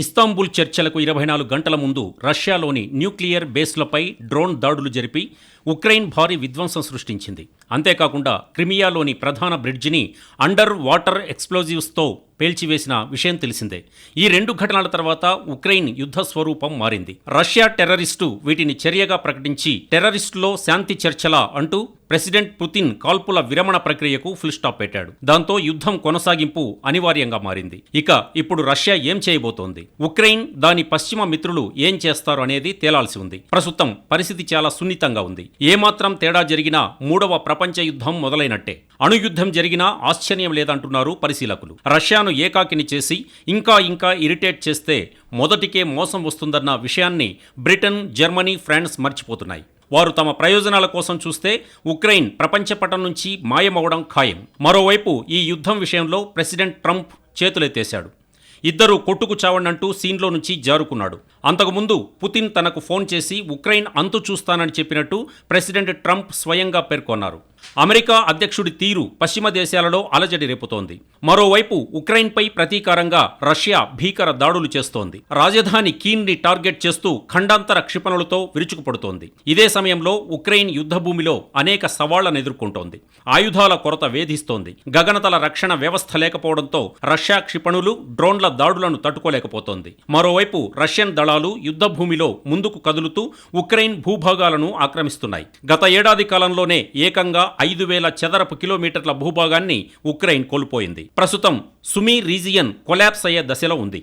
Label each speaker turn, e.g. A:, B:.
A: Istanbul చర్చలకు 24 గంటల ముందు రష్యాలోని న్యూక్లియర్ బేస్లపై డ్రోన్ దాడులు జరిపి ఉక్రెయిన్ భారీ విధ్వంసం సృష్టించింది. అంతేకాకుండా క్రిమియాలోని ప్రధాన బ్రిడ్జిని అండర్ వాటర్ ఎక్స్ప్లోజివ్స్తో పేల్చివేసిన విషయం తెలిసిందే. ఈ 2 ఘటనల తర్వాత ఉక్రెయిన్ యుద్ధ స్వరూపం మారింది. రష్యా టెర్రరిస్టు వీటిని చర్యగా ప్రకటించి టెర్రరిస్టులో శాంతి చర్చలా అంటూ ప్రెసిడెంట్ పుతిన్ కాల్పుల విరమణ ప్రక్రియకు ఫుల్ స్టాప్ పెట్టాడు. దాంతో యుద్ధం కొనసాగింపు అనివార్యంగా మారింది. ఇక ఇప్పుడు రష్యా ఏం చేయబోతోంది, ఉక్రెయిన్ దాని పశ్చిమ మిత్రులు ఏం చేస్తారు అనేది తేలాల్సి ఉంది. ప్రస్తుతం పరిస్థితి చాలా సున్నితంగా ఉంది. ఏమాత్రం తేడా జరిగినా 3వ ప్రపంచ యుద్ధం మొదలైనట్టే. అణుయుద్ధం జరిగినా ఆశ్చర్యం లేదంటున్నారు పరిశీలకులు. రష్యాను ఏకాకిని చేసి ఇంకా ఇరిటేట్ చేస్తే మొదటికే మోసం వస్తుందన్న విషయాన్ని బ్రిటన్, జర్మనీ, ఫ్రాన్స్ మర్చిపోతున్నాయి. వారు తమ ప్రయోజనాల కోసం చూస్తే ఉక్రెయిన్ ప్రపంచ పటం నుంచి మాయమవడం ఖాయం. మరోవైపు ఈ యుద్ధం విషయంలో ప్రెసిడెంట్ ట్రంప్ చేతులెత్తేశాడు. ఇద్దరు కొట్టుకు చావండంటూ సీన్లో నుంచి జారుకున్నాడు. అంతకుముందు పుతిన్ తనకు ఫోన్ చేసి ఉక్రెయిన్ అంతు చూస్తానని చెప్పినట్టు ప్రెసిడెంట్ ట్రంప్ స్వయంగా పేర్కొన్నారు. అమెరికా అధ్యక్షుడి తీరు పశ్చిమ దేశాలలో అలజడి రేపుతోంది. మరోవైపు ఉక్రెయిన్పై ప్రతీకారంగా రష్యా భీకర దాడులు చేస్తోంది. రాజధాని కీన్ని టార్గెట్ చేస్తూ ఖండాంతర క్షిపణులతో విరుచుకుపడుతోంది. ఇదే సమయంలో ఉక్రెయిన్ యుద్ధ భూమిలో అనేక సవాళ్లను ఎదుర్కొంటోంది. ఆయుధాల కొరత వేధిస్తోంది. గగనతల రక్షణ వ్యవస్థ లేకపోవడంతో రష్యా క్షిపణులు, డ్రోన్ల దాడులను తట్టుకోలేకపోతోంది. మరోవైపు రష్యన్ దళాలు యుద్ధ భూమిలో ముందుకు కదులుతూ ఉక్రెయిన్ భూభాగాలను ఆక్రమిస్తున్నాయి. గత ఏడాది కాలంలోనే ఏకంగా 5,000 చదరపు కిలోమీటర్ల భూభాగాన్ని ఉక్రెయిన్ కోల్పోయింది. ప్రస్తుతం సుమీ రీజియన్ కొలాప్స్ అయ్యే దశలో ఉంది.